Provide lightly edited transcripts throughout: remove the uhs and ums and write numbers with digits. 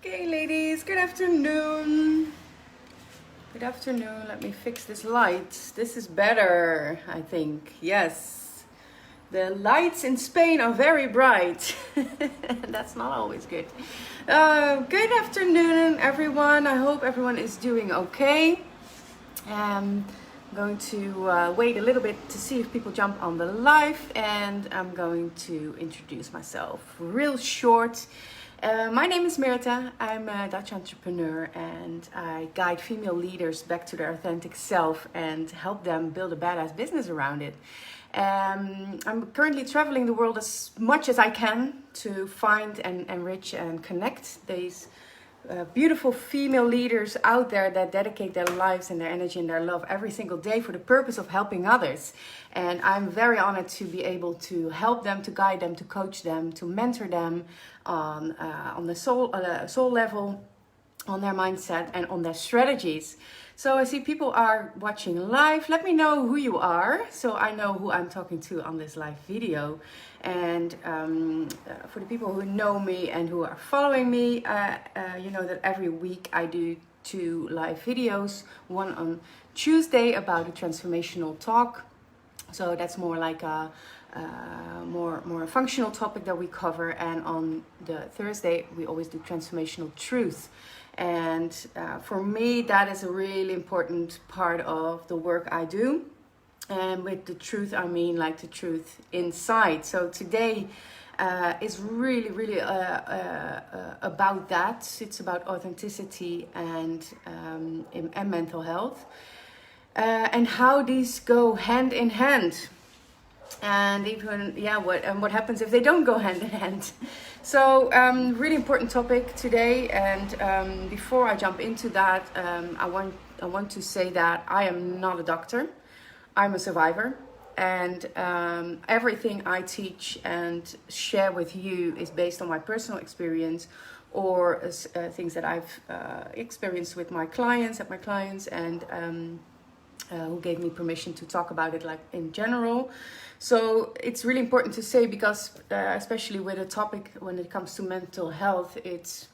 Okay, ladies, good afternoon. Good afternoon. Let me fix this light. This is better, I think. Yes. The lights in Spain are very bright. That's not always good. Good afternoon, everyone. I hope everyone is doing okay. I'm going to wait a little bit to see if people jump on the live, and I'm going to introduce myself real short. My name is Mirta. I'm a Dutch entrepreneur, and I guide female leaders back to their authentic self and help them build a badass business around it. I'm currently traveling the world as much as I can to find and enrich and connect these beautiful female leaders out there that dedicate their lives and their energy and their love every single day for the purpose of helping others. And I'm very honored to be able to help them, to guide them, to coach them, to mentor them on the soul level, on their mindset and on their strategies. So I see people are watching live. Let me know who you are so I know who I'm talking to on this live video. And for the people who know me and who are following me, you know that every week I do 2 live videos. One on Tuesday about a transformational talk. So that's more like a more functional topic that we cover. And on the Thursday, we always do transformational truth. And for me, that is a really important part of the work I do. And with the truth, I mean like the truth inside. So today is really about that. It's about authenticity and mental health. And how these go hand in hand. And even, what happens if they don't go hand in hand? So, really important topic today. And before I jump into that, I want to say that I am not a doctor. I'm a survivor. And everything I teach and share with you is based on my personal experience or things that I've experienced with my clients, and who gave me permission to talk about it like in general. So it's really important to say because especially with a topic when it comes to mental health, it's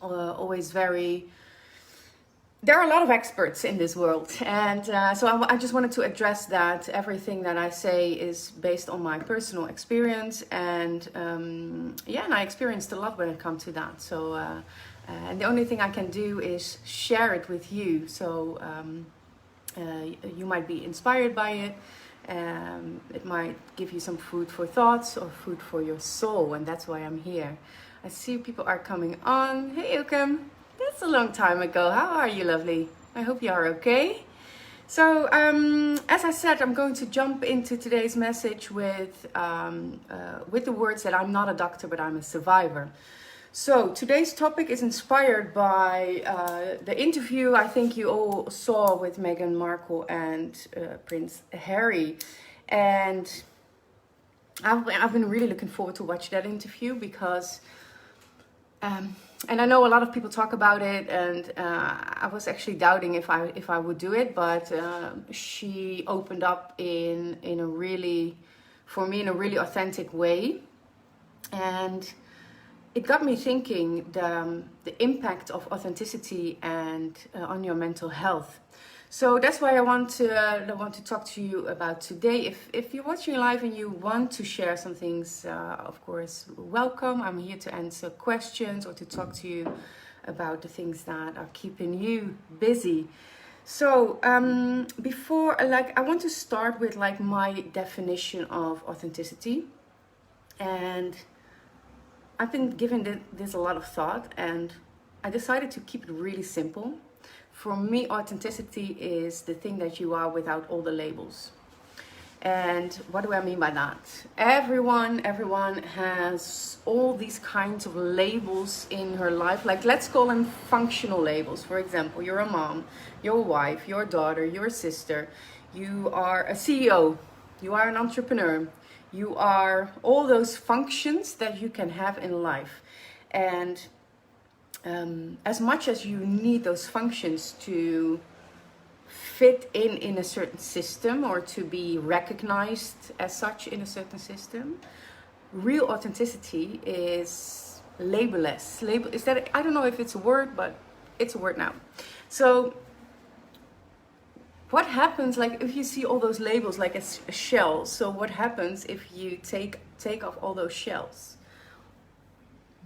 always there are a lot of experts in this world, and so I just wanted to address that everything that I say is based on my personal experience, and and I experienced a lot when it comes to that. So and the only thing I can do is share it with you. So you might be inspired by it. It might give you some food for thoughts or food for your soul, and that's why I'm here. I see people are coming on. Hey, Ilkem. That's a long time ago. How are you, lovely? I hope you are okay. So, as I said, I'm going to jump into today's message with the words that I'm not a doctor, but I'm a survivor. So today's topic is inspired by the interview I think you all saw with Meghan Markle and Prince Harry. And I've been really looking forward to watch that interview because, and I know a lot of people talk about it, and I was actually doubting if I would do it, but she opened up in a really authentic way. And it got me thinking the impact of authenticity and on your mental health. So that's why I want to talk to you about today. If you're watching live and you want to share some things, of course, welcome. I'm here to answer questions or to talk to you about the things that are keeping you busy. So I want to start with my definition of authenticity. And I've been giving this a lot of thought, and I decided to keep it really simple. For me, authenticity is the thing that you are without all the labels. And what do I mean by that? Everyone has all these kinds of labels in her life. Let's call them functional labels. For example, you're a mom, your wife, your daughter, your sister. You are a CEO. You are an entrepreneur. You are all those functions that you can have in life. And as much as you need those functions to fit in a certain system or to be recognized as such in a certain system, real authenticity is labelless. Label, is that, I don't know if it's a word, but it's a word now. So what happens, like if you see all those labels like a shell, so what happens if you take off all those shells?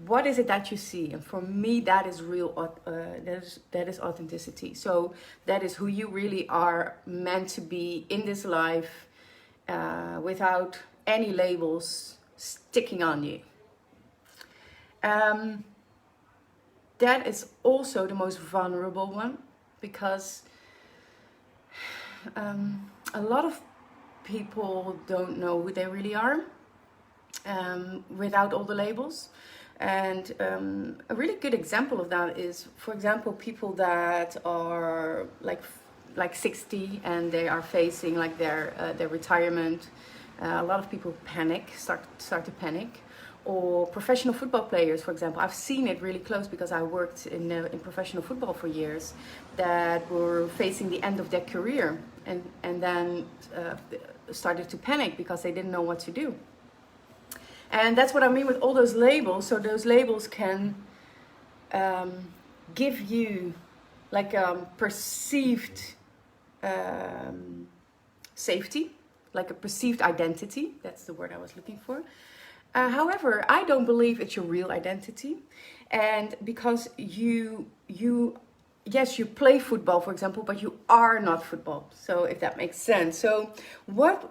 What is it that you see? And for me, that is real, that is authenticity. So that is who you really are meant to be in this life, without any labels sticking on you. That is also the most vulnerable one, because a lot of people don't know who they really are, without all the labels. And a really good example of that is, for example, people that are like 60 and they are facing like their retirement. A lot of people start to panic. Or professional football players, for example. I've seen it really close because I worked in professional football for years, that were facing the end of their career and then started to panic because they didn't know what to do. And that's what I mean with all those labels. So those labels can give you like perceived safety, like a perceived identity. That's the word I was looking for. However, I don't believe it's your real identity. And because yes, you play football, for example, but you are not football. So if that makes sense. So what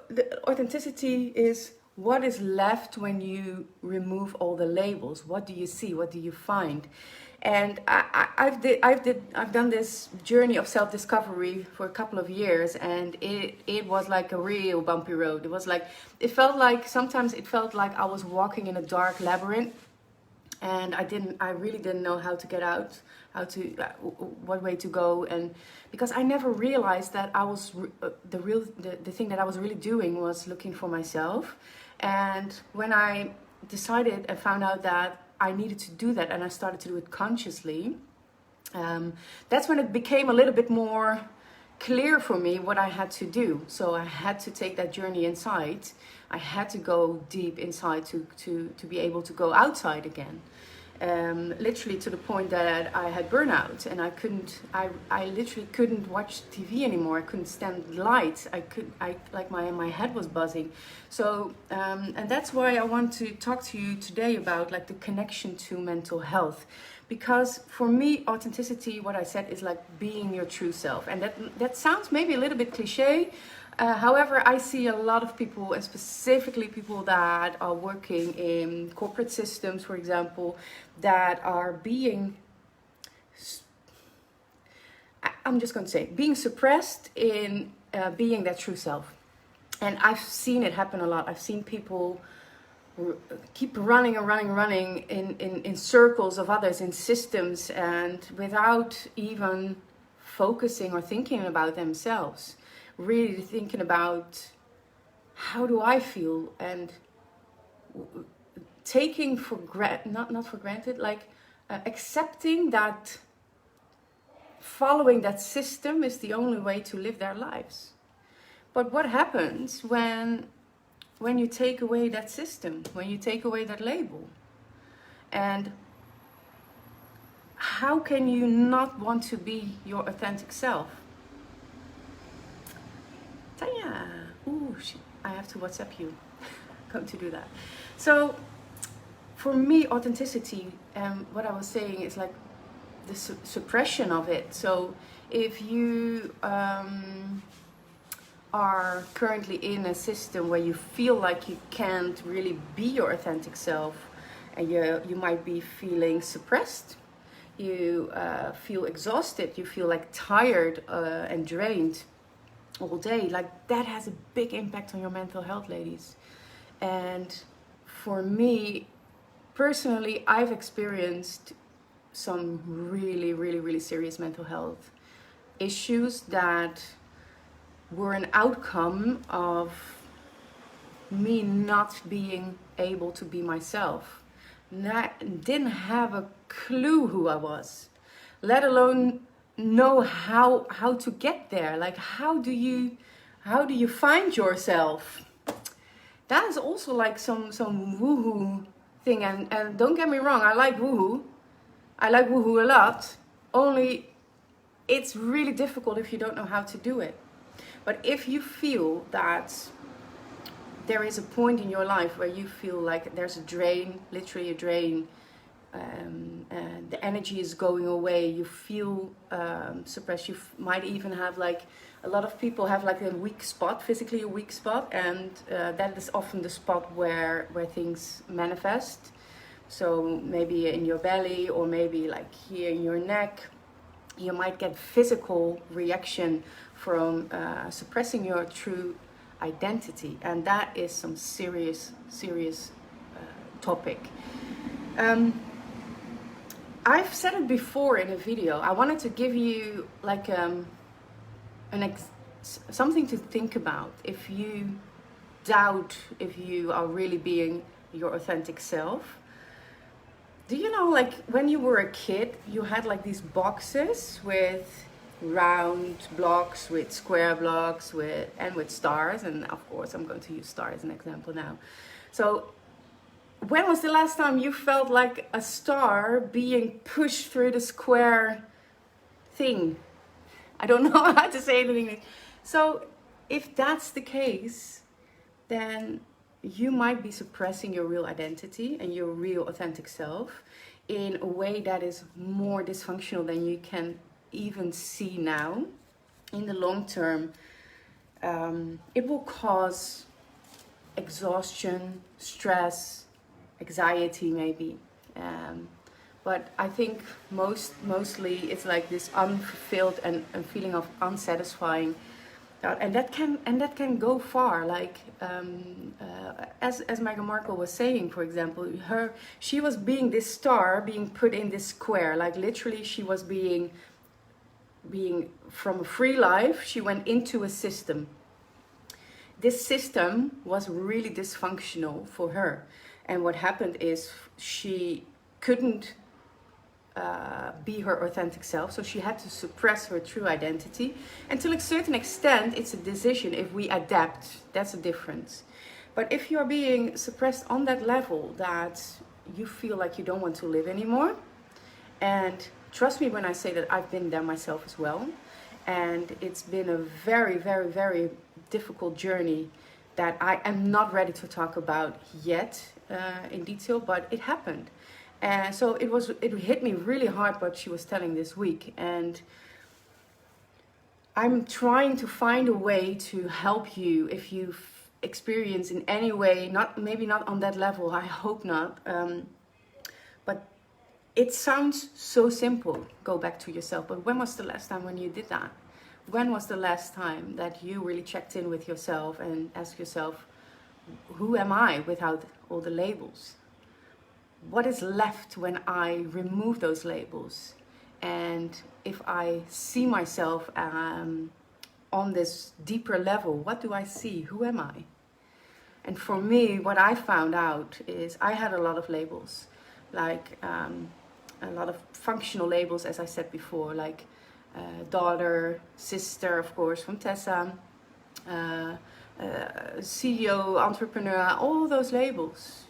the authenticity is, what is left when you remove all the labels? What do you see? What do you find? And I've done this journey of self-discovery for a couple of years, and it was like a real bumpy road. Sometimes it felt like I was walking in a dark labyrinth, and I really didn't know how to get out, what way to go. And because I never realized that I was the thing that I was really doing was looking for myself. And when I decided and found out that I needed to do that, and I started to do it consciously, that's when it became a little bit more clear for me what I had to do. So I had to take that journey inside. I had to go deep inside to be able to go outside again. Literally to the point that I had burnout, and I literally couldn't watch TV anymore. I couldn't stand lights. My head was buzzing. So, and that's why I want to talk to you today about like the connection to mental health. Because for me, authenticity, what I said, is like being your true self. And that sounds maybe a little bit cliche. However, I see a lot of people, and specifically people that are working in corporate systems, for example, that are being, I'm just going to say, being suppressed in being their true self. And I've seen it happen a lot. I've seen people keep running in circles of others, in systems, and without even focusing or thinking about themselves. Really thinking about, how do I feel, and taking for not for granted, like accepting that following that system is the only way to live their lives. But what happens when you take away that system, when you take away that label? And how can you not want to be your authentic self? Tanya, I have to WhatsApp you. I'm going to do that. So for me, authenticity, what I was saying, is like the suppression of it. So if you are currently in a system where you feel like you can't really be your authentic self, and you might be feeling suppressed, you feel exhausted, you feel like tired and drained all day, like that has a big impact on your mental health, ladies. And for me personally, I've experienced some really serious mental health issues that were an outcome of me not being able to be myself. Didn't have a clue who I was, let alone know how to get there. Like, how do you find yourself? That is also like some woohoo thing. And don't get me wrong, I like woohoo. I like woohoo a lot. Only it's really difficult if you don't know how to do it. But if you feel that there is a point in your life where you feel like there's a drain, literally a drain, and the energy is going away, you feel suppressed, you might even have like, a lot of people have like a weak spot, physically a weak spot, and that is often the spot where things manifest. So maybe in your belly, or maybe like here in your neck, you might get physical reaction from suppressing your true identity, and that is some serious topic. I've said it before in a video. I wanted to give you like something to think about if you doubt if you are really being your authentic self. Do you know, like when you were a kid, you had like these boxes with round blocks, with square blocks, with stars, and of course I'm going to use stars as an example now. So when was the last time you felt like a star being pushed through the square thing? I don't know how to say it in English. So if that's the case, then you might be suppressing your real identity and your real authentic self in a way that is more dysfunctional than you can even see now. In the long term, it will cause exhaustion, stress, anxiety maybe. But I think mostly it's like this unfulfilled and feeling of unsatisfying, and that can go far. Like as Meghan Markle was saying, for example, she was being this star being put in this square. Like literally, she was being from a free life. She went into a system. This system was really dysfunctional for her, and what happened is she couldn't be her authentic self, so she had to suppress her true identity. And to a certain extent, it's a decision. If we adapt, that's a difference. But if you're being suppressed on that level that you feel like you don't want to live anymore, and trust me when I say that I've been there myself as well, and it's been a very, very, very difficult journey that I am not ready to talk about yet in detail, but it happened. And so it hit me really hard what she was telling this week, and I'm trying to find a way to help you if you experience in any way, maybe not on that level, I hope not, but it sounds so simple, go back to yourself. But when was the last time when you did that? When was the last time that you really checked in with yourself and asked yourself, who am I without all the labels? What is left when I remove those labels? And if I see myself on this deeper level, what do I see? Who am I? And for me, what I found out is I had a lot of labels, like a lot of functional labels, as I said before, like daughter, sister, of course, from Tessa, CEO, entrepreneur, all those labels.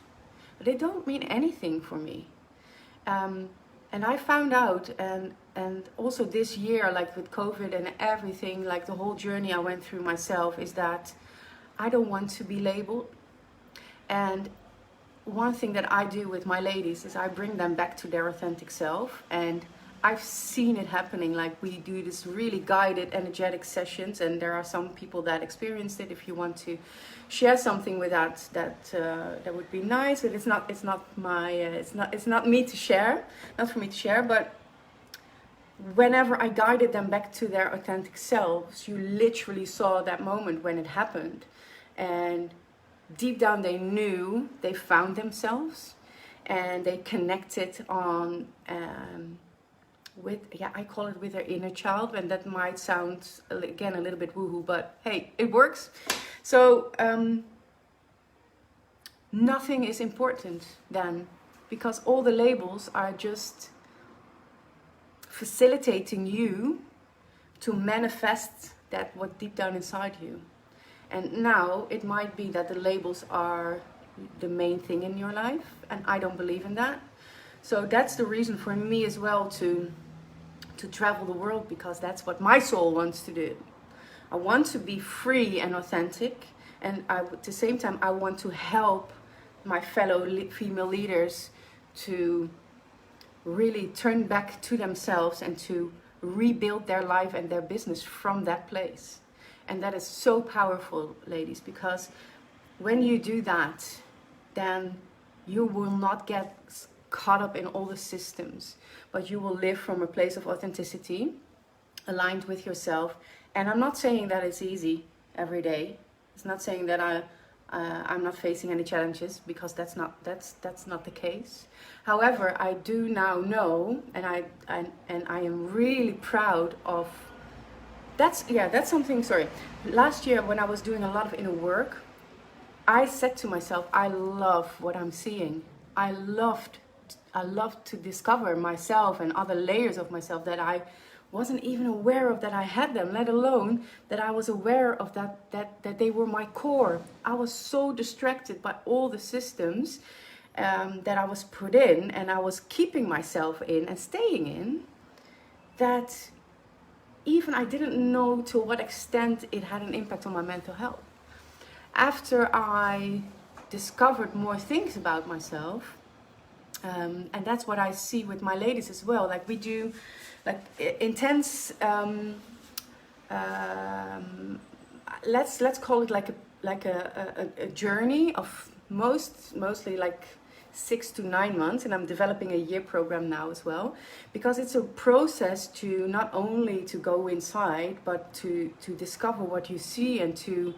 But they don't mean anything for me. And I found out, and also this year, like with COVID and everything, like the whole journey I went through myself, is that I don't want to be labeled. And one thing that I do with my ladies is I bring them back to their authentic self, and I've seen it happening. Like we do this really guided, energetic sessions, and there are some people that experienced it. If you want to share something with that would be nice. But it's not me to share, not for me to share. But whenever I guided them back to their authentic selves, you literally saw that moment when it happened, and deep down they knew they found themselves, and they connected on. I call it with their inner child, and that might sound again a little bit woohoo, but hey, it works. So nothing is important then, because all the labels are just facilitating you to manifest that what deep down inside you. And now it might be that the labels are the main thing in your life, and I don't believe in that. So that's the reason for me as well to travel the world, because that's what my soul wants to do. I want to be free and authentic, and at the same time I want to help my fellow female leaders to really turn back to themselves and to rebuild their life and their business from that place. And that is so powerful, ladies, because when you do that, then you will not get caught up in all the systems, but you will live from a place of authenticity, aligned with yourself. And I'm not saying that it's easy every day. It's not saying that I'm not facing any challenges, because that's not the case. However, I do now know, and I am really proud of. That's something. Sorry, last year when I was doing a lot of inner work, I said to myself, I love what I'm seeing. I loved to discover myself and other layers of myself that I wasn't even aware of that I had them, let alone that I was aware of that they were my core. I was so distracted by all the systems that I was put in, and I was keeping myself in and staying in, that even I didn't know to what extent it had an impact on my mental health. After I discovered more things about myself, and that's what I see with my ladies as well. Like we do, like intense. Let's call it like a journey of mostly like 6 to 9 months, and I'm developing a year program now as well, because it's a process to not only to go inside, but to discover what you see and to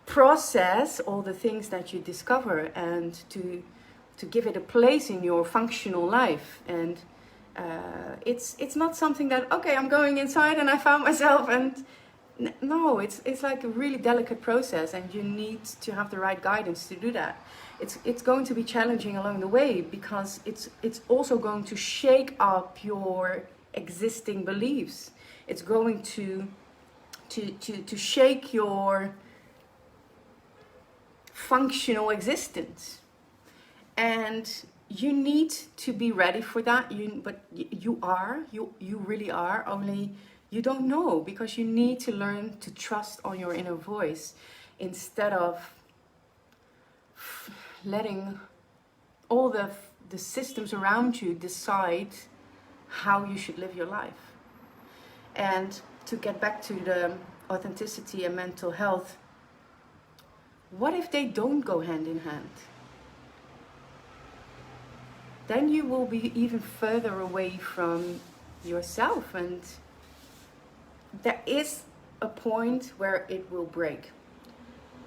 process all the things that you discover, and to give it a place in your functional life. And it's not something that, okay, I'm going inside and I found myself, and no, it's like a really delicate process, and you need to have the right guidance to do that. It's going to be challenging along the way, because it's also going to shake up your existing beliefs. It's going to shake your functional existence, and you need to be ready for that. But you really are, only you don't know, because you need to learn to trust on your inner voice, instead of letting all the systems around you decide how you should live your life. And to get back to the authenticity and mental health, what if they don't go hand in hand? Then you will be even further away from yourself, and there is a point where it will break.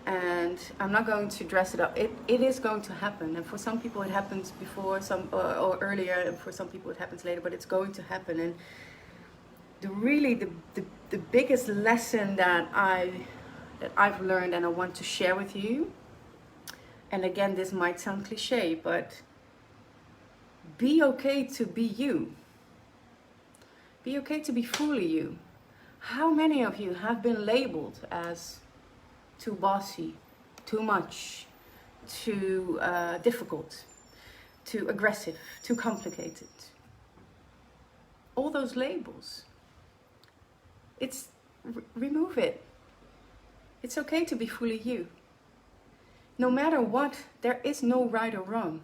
And I'm not going to dress it up. It is going to happen, and for some people it happens before, or earlier, and for some people it happens later. But it's going to happen. And the biggest lesson that I've learned, and I want to share with you. And again, this might sound cliche, but be okay to be you. Be okay to be fully you. How many of you have been labeled as too bossy, too much, too difficult, too aggressive, too complicated? All those labels. Remove it. It's okay to be fully you. No matter what, there is no right or wrong.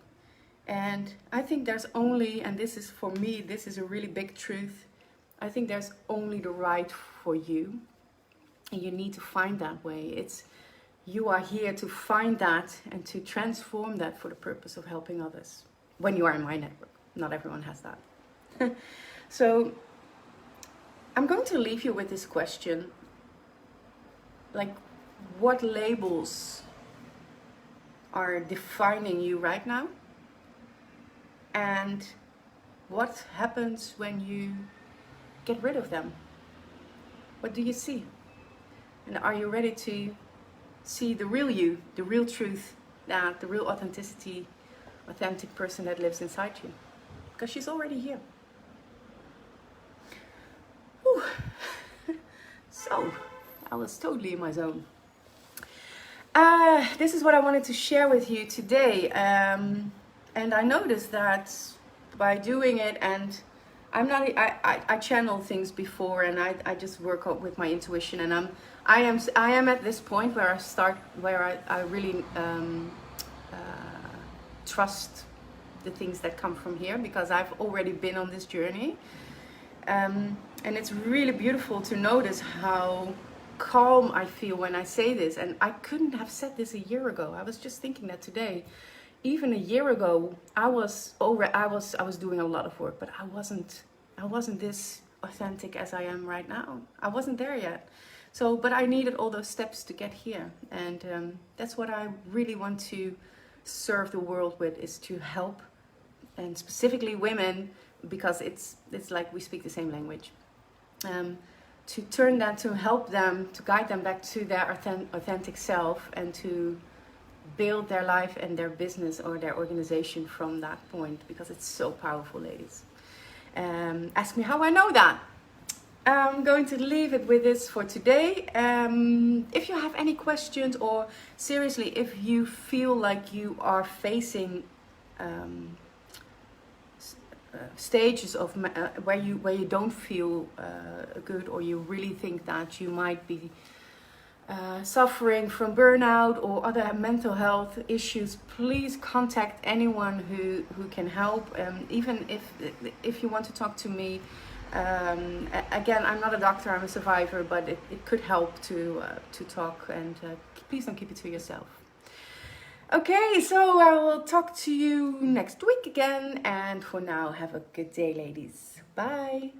And I think there's only, and this is for me, this is a really big truth, I think there's only the right for you. And you need to find that way. You are here to find that and to transform that for the purpose of helping others. When you are in my network, not everyone has that. So I'm going to leave you with this question. Like, what labels are defining you right now? And what happens when you get rid of them? What do you see? And are you ready to see the real you, the real truth, that the real authentic person that lives inside you? Because she's already here. Whew. So, I was totally in my zone. this is what I wanted to share with you today. And I noticed that by doing it, and I channel things before, and I just work out with my intuition, and I am at this point where I really trust the things that come from here, because I've already been on this journey. And it's really beautiful to notice how calm I feel when I say this. And I couldn't have said this a year ago. I was just thinking that today. Even a year ago, I was doing a lot of work, but I wasn't this authentic as I am right now. I wasn't there yet. So, but I needed all those steps to get here, and that's what I really want to serve the world with, is to help, and specifically women, because it's like we speak the same language. To turn that, to help them, to guide them back to their authentic self, and to build their life and their business or their organization from that point, because it's so powerful, ladies. Ask me how I know that. I'm going to leave it with this for today. If you have any questions, or seriously, if you feel like you are facing stages of where you don't feel good, or you really think that you might be suffering from burnout or other mental health issues, please contact anyone who can help. Even if you want to talk to me, again, I'm not a doctor, I'm a survivor, but it could help to talk, and please don't keep it to yourself. Okay, so I will talk to you next week again, and for now, have a good day, ladies. Bye.